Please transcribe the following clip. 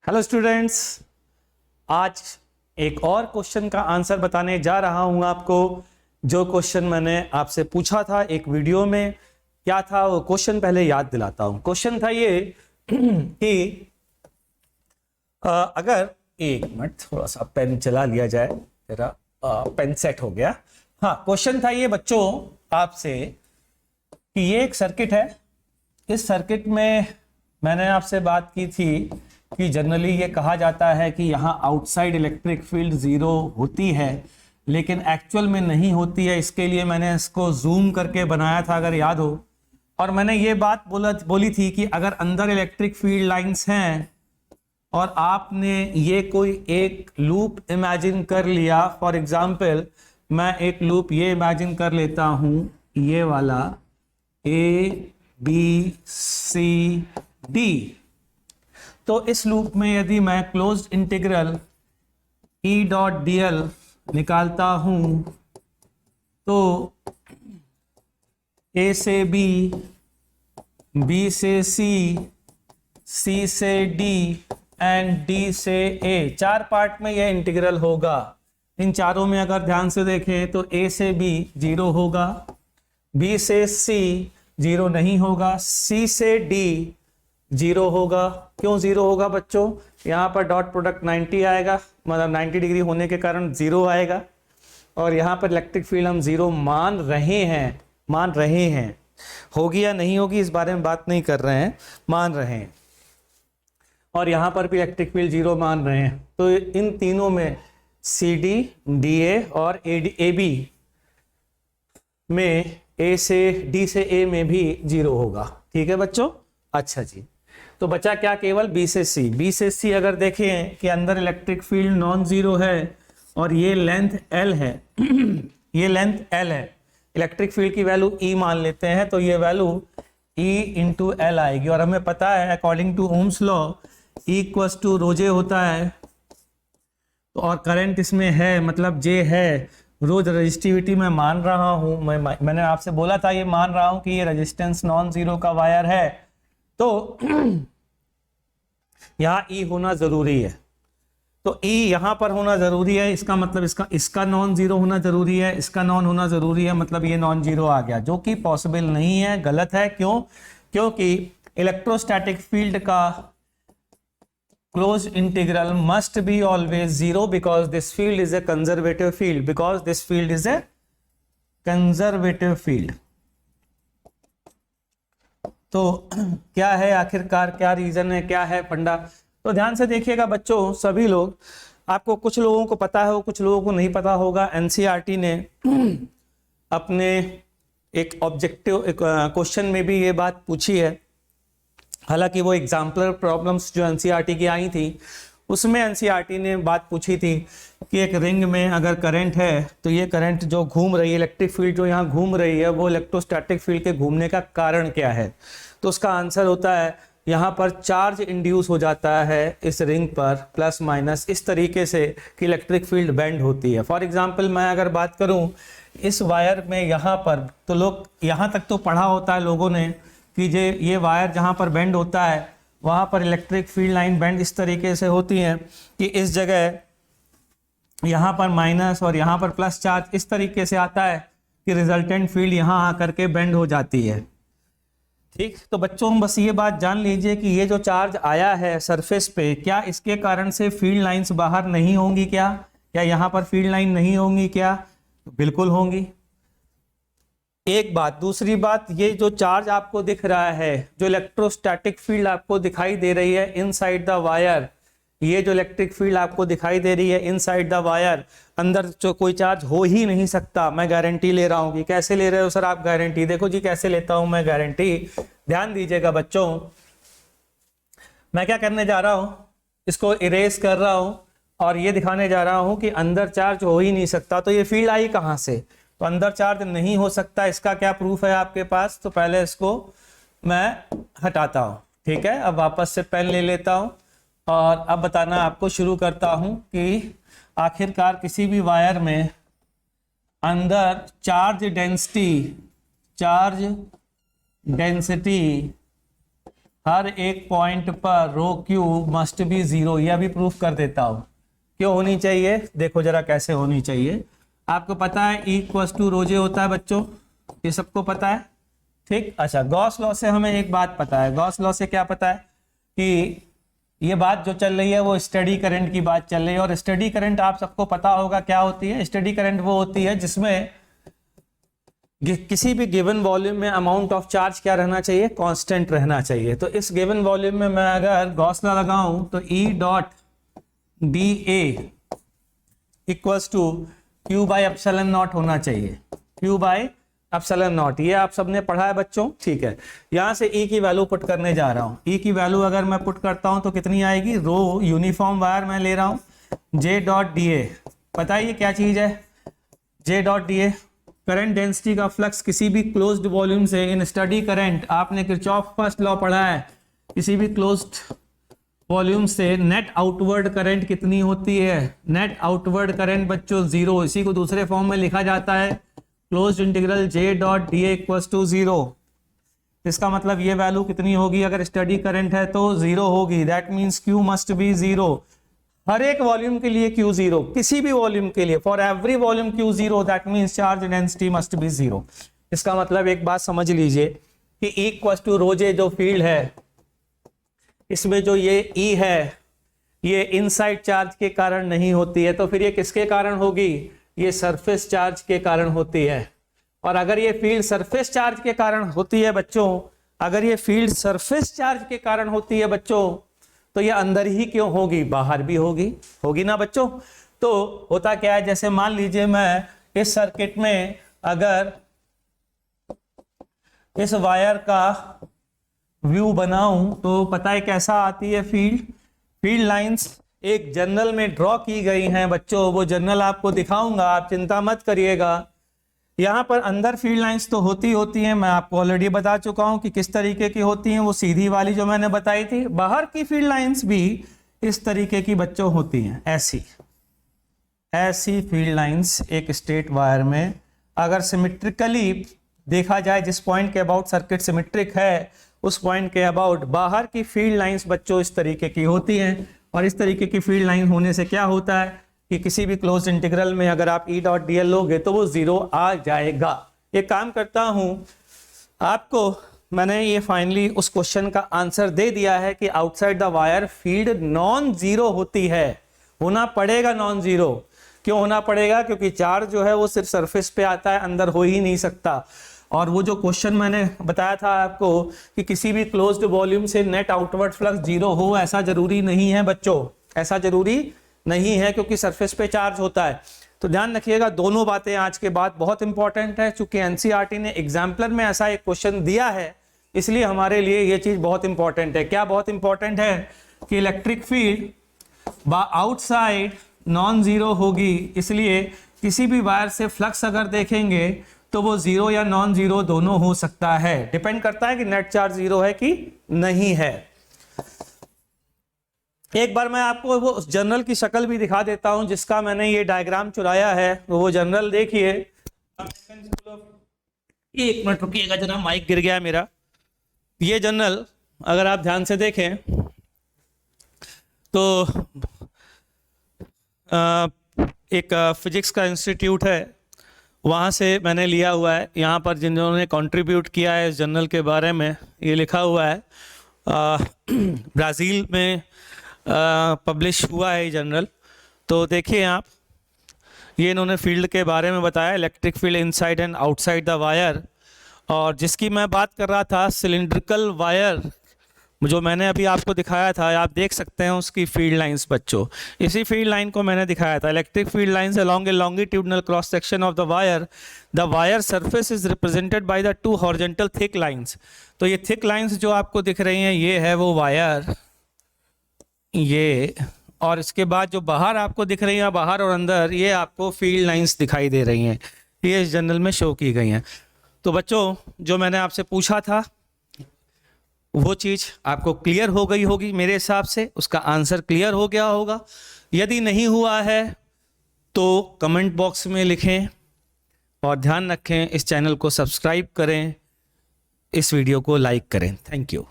Hello students, आज एक और क्वेश्चन का आंसर बताने जा रहा हूं आपको। जो क्वेश्चन मैंने आपसे पूछा था एक वीडियो में, क्या था वो क्वेश्चन पहले याद दिलाता हूं। क्वेश्चन था ये कि अगर एक मिनट थोड़ा सा पेन चला लिया जाए, तेरा पेन सेट हो गया। हाँ, क्वेश्चन था ये बच्चों आपसे कि ये एक सर्किट है। इस सर्किट में मैंने आपसे बात की थी कि जनरली ये कहा जाता है कि यहाँ आउटसाइड इलेक्ट्रिक फील्ड जीरो होती है, लेकिन एक्चुअल में नहीं होती है। इसके लिए मैंने इसको जूम करके बनाया था, अगर याद हो। और मैंने ये बात बोली थी कि अगर अंदर इलेक्ट्रिक फील्ड लाइंस हैं और आपने ये कोई एक लूप इमेजिन कर लिया, फॉर एग्जाम्पल मैं एक लूप ये इमेजिन कर लेता हूं, ये वाला ABCD। तो इस लूप में यदि मैं क्लोज्ड इंटीग्रल E.dl निकालता हूं तो A से B, B से C, C से D एंड D से A, चार पार्ट में यह इंटीग्रल होगा। इन चारों में अगर ध्यान से देखें तो A से B जीरो होगा, B से C जीरो नहीं होगा, C से D जीरो होगा। क्यों जीरो होगा बच्चों? यहाँ पर डॉट प्रोडक्ट 90 आएगा, मतलब 90 डिग्री होने के कारण जीरो आएगा। और यहाँ पर इलेक्ट्रिक फील्ड हम जीरो मान रहे हैं। होगी या नहीं होगी इस बारे में बात नहीं कर रहे हैं, मान रहे हैं। और यहाँ पर भी इलेक्ट्रिक फील्ड जीरो मान रहे हैं। तो इन तीनों में CD, DA और AB में A से D से A में भी जीरो होगा। ठीक है बच्चों? अच्छा जी, तो बचा क्या? केवल B से C। B से C अगर देखें कि अंदर इलेक्ट्रिक फील्ड नॉन जीरो है और ये लेंथ L है ये लेंथ L है। इलेक्ट्रिक फील्ड की वैल्यू E मान लेते हैं, तो ये वैल्यू E इंटू L आएगी। और हमें पता है according to Ohm's law E equals to rho J होता है। तो और करंट इसमें है, मतलब J है। रोज रजिस्टिविटी मैं मान रहा हूं, मैंने आपसे बोला था ये मान रहा हूं कि ये रेजिस्टेंस नॉन जीरो का वायर है, तो यहाँ E होना जरूरी है। तो E यहां पर होना जरूरी है, इसका मतलब इसका नॉन जीरो होना जरूरी है, इसका नॉन होना जरूरी है, मतलब ये नॉन जीरो आ गया, जो कि पॉसिबल नहीं है, गलत है। क्यों? क्योंकि इलेक्ट्रोस्टैटिक फील्ड का closed integral must be always zero because this field is a conservative field, तो क्या है आखिरकार, क्या रीजन है, क्या है फंडा? तो ध्यान से देखिएगा बच्चों, सभी लोग, आपको कुछ लोगों को पता है, कुछ लोगों को नहीं पता होगा। एनसीईआरटी ने अपने एक ऑब्जेक्टिव क्वेश्चन में भी ये बात पूछी है। हालांकि वो एग्जाम्पलर प्रॉब्लम्स जो एनसीईआरटी की आई थी, उसमें एनसीईआरटी ने बात पूछी थी कि एक रिंग में अगर करंट है तो ये करंट जो घूम रही है, इलेक्ट्रिक फील्ड जो यहाँ घूम रही है, वो इलेक्ट्रोस्टैटिक फील्ड के घूमने का कारण क्या है? तो उसका आंसर होता है यहाँ पर चार्ज इंड्यूस हो जाता है इस रिंग पर, प्लस माइनस इस तरीके से कि इलेक्ट्रिक फील्ड बेंड होती है। फॉर एग्जाम्पल मैं अगर बात करूँ इस वायर में, यहाँ पर तो लोग यहाँ तक तो पढ़ा होता है लोगों ने कि ये वायर जहाँ पर बेंड होता है वहाँ पर इलेक्ट्रिक फील्ड लाइन बेंड इस तरीके से होती हैं कि इस जगह यहाँ पर माइनस और यहाँ पर प्लस चार्ज इस तरीके से आता है कि रिजल्टेंट फील्ड यहाँ आकर के बेंड हो जाती है। ठीक, तो बच्चों बस ये बात जान लीजिए कि ये जो चार्ज आया है सरफेस पे, क्या इसके कारण से फील्ड लाइंस बाहर नहीं होंगी? क्या यहाँ पर फील्ड लाइन नहीं होंगी? क्या बिल्कुल होंगी। एक बात। दूसरी बात, ये जो चार्ज आपको दिख रहा है, जो इलेक्ट्रोस्टैटिक फील्ड आपको दिखाई दे रही है इनसाइड द वायर, ये जो इलेक्ट्रिक फील्ड आपको दिखाई दे रही है इनसाइड द वायर, अंदर जो कोई चार्ज हो ही नहीं सकता। मैं गारंटी ले रहा हूं कि कैसे ले रहे हो सर आप गारंटी? देखो जी कैसे लेता हूं मैं गारंटी, ध्यान दीजिएगा बच्चों। मैं क्या करने जा रहा हूं, इसको इरेज कर रहा हूं और ये दिखाने जा रहा हूं कि अंदर चार्ज हो ही नहीं सकता। तो ये फील्ड आई कहां से? तो अंदर चार्ज नहीं हो सकता। इसका क्या प्रूफ है आपके पास? तो पहले इसको मैं हटाता हूं। ठीक है, अब वापस से पेन ले लेता हूं और अब बताना आपको शुरू करता हूं कि आखिरकार किसी भी वायर में अंदर चार्ज डेंसिटी हर एक पॉइंट पर रो क्यू मस्ट बी जीरो, यह भी प्रूफ कर देता हूं। क्यों होनी चाहिए, देखो जरा कैसे होनी चाहिए। आपको पता है E इक्वल्स टू रो जे होता है बच्चों, ये सबको पता है, ठीक। अच्छा, गॉस लॉ से हमें एक बात पता है, गॉस लॉ से क्या पता है कि ये बात जो चल रही है वो स्टडी करंट की बात चल रही है, और स्टडी करंट आप सबको पता होगा क्या होती है। स्टडी करंट वो होती है जिसमें किसी भी गिवन वॉल्यूम में अमाउंट ऑफ चार्ज क्या रहना चाहिए, कांस्टेंट रहना चाहिए। तो इस गिवन वॉल्यूम में मैं अगर गॉस लॉ लगाऊं तो E dot D A equals to Q by epsilon not होना चाहिए, क्यू बाई एप्सिलॉन नॉट। ये आप सबने पढ़ा है बच्चों, ठीक है। यहां से E की वैल्यू पुट करने जा रहा हूं। E की वैल्यू अगर मैं पुट करता हूं तो कितनी आएगी, रो यूनिफॉर्म वायर मैं ले रहा हूं, J डॉट डी ए, पता है ये क्या चीज है, J dot D A current density का फ्लक्स किसी भी क्लोज्ड वॉल्यूम से इन स्टडी करंट, आपने किरचॉफ फर्स्ट लॉ पढ़ा है, किसी भी क्लोज्ड वॉल्यूम से नेट आउटवर्ड करंट कितनी होती है, नेट आउटवर्ड करंट बच्चों जीरो। इसी को दूसरे फॉर्म में लिखा जाता है closed integral J dot D A equals to zero. इसका मतलब ये वैल्यू कितनी होगी, अगर स्टडी करंट है तो जीरो होगी, that means Q must be zero. हर एक वॉल्यूम के लिए Q जीरो, किसी भी वॉल्यूम के लिए, for every volume Q zero, that means charge density must be zero. इसका मतलब एक बात समझ लीजिए कि E इक्वल्स टू रो जे जो फील्ड है, इसमें जो ये E है ये इनसाइड चार्ज के कारण नहीं होती है, तो फिर ये किसके कारण होगी, ये सरफेस चार्ज के कारण होती है। और अगर ये फील्ड सरफेस चार्ज के कारण होती है बच्चों, अगर ये फील्ड सरफेस चार्ज के कारण होती है बच्चों, तो ये अंदर ही क्यों होगी, बाहर भी होगी, होगी ना बच्चों। तो होता क्या है, जैसे मान लीजिए मैं इस सर्किट में अगर इस वायर का व्यू बनाऊं तो पता है कैसा आती है फील्ड लाइंस एक जर्नल में ड्रॉ की गई हैं बच्चों, वो जर्नल आपको दिखाऊंगा, आप चिंता मत करिएगा। यहाँ पर अंदर फील्ड लाइंस तो होती हैं, मैं आपको ऑलरेडी बता चुका हूँ कि किस तरीके की होती हैं, वो सीधी वाली जो मैंने बताई थी। बाहर की फील्ड लाइंस भी इस तरीके की बच्चों होती हैं, ऐसी फील्ड लाइंस एक स्ट्रेट वायर में अगर सिमेट्रिकली देखा जाए, जिस पॉइंट के अबाउट सर्किट सिमेट्रिक है उस पॉइंट के अबाउट बाहर की फील्ड लाइंस बच्चों इस तरीके की होती हैं। और इस तरीके की फील्ड लाइन होने से क्या होता है कि किसी भी क्लोज इंटीग्रल में अगर आप E डॉट डी एल लोगे तो वो जीरो आ जाएगा। एक काम करता हूं, आपको मैंने ये फाइनली उस क्वेश्चन का आंसर दे दिया है कि outside the wire field non zero होती है, होना पड़ेगा नॉन जीरो। क्यों होना पड़ेगा, क्योंकि चार्ज जो है वो सिर्फ सरफेस पे आता है, अंदर हो ही नहीं सकता। और वो जो क्वेश्चन मैंने बताया था आपको कि किसी भी क्लोज्ड वॉल्यूम से नेट आउटवर्ड फ्लक्स जीरो हो, ऐसा जरूरी नहीं है बच्चों, ऐसा जरूरी नहीं है, क्योंकि सरफेस पे चार्ज होता है। तो ध्यान रखिएगा, दोनों बातें आज के बाद बहुत इंपॉर्टेंट है। चूंकि एनसीईआरटी ने एग्जाम्पलर में ऐसा एक क्वेश्चन दिया है, इसलिए हमारे लिए ये चीज बहुत इंपॉर्टेंट है। क्या बहुत इंपॉर्टेंट है कि electric field outside non zero होगी, इसलिए किसी भी वायर से फ्लक्स अगर देखेंगे तो वो जीरो या नॉन जीरो दोनों हो सकता है, डिपेंड करता है कि नेट चार्ज जीरो है कि नहीं है। एक बार मैं आपको वो जर्नल की शक्ल भी दिखा देता हूं जिसका मैंने ये डायग्राम चुराया है, वो जर्नल देखिए। एक मिनट रुकिएगा जरा, माइक गिर गया मेरा। ये जर्नल अगर आप ध्यान से देखें तो एक फिजिक्स का इंस्टीट्यूट है, वहाँ से मैंने लिया हुआ है। यहाँ पर जिन्होंने कंट्रीब्यूट किया है इस जर्नल के बारे में ये लिखा हुआ है, ब्राज़ील में पब्लिश हुआ है ये जर्नल। तो देखिए आप, ये इन्होंने फील्ड के बारे में बताया, electric field inside and outside the wire. और जिसकी मैं बात कर रहा था सिलिंड्रिकल वायर, जो मैंने अभी आपको दिखाया था, आप देख सकते हैं उसकी फील्ड लाइंस बच्चों, इसी फील्ड लाइन को मैंने दिखाया था। Electric field lines along A longitudinal cross section of the wire surface is represented by the two horizontal thick lines. तो ये थिक लाइंस जो आपको दिख रही हैं, ये है वो वायर, ये, और इसके बाद जो बाहर आपको दिख रही है, बाहर और अंदर, ये आपको फील्ड लाइंस दिखाई दे रही हैं, ये इस जर्नल में शो की गई हैं। तो बच्चों, जो मैंने आपसे पूछा था वो चीज़ आपको क्लियर हो गई होगी मेरे हिसाब से, उसका आंसर क्लियर हो गया होगा। यदि नहीं हुआ है तो कमेंट बॉक्स में लिखें, और ध्यान रखें इस चैनल को सब्सक्राइब करें, इस वीडियो को लाइक करें। Thank you.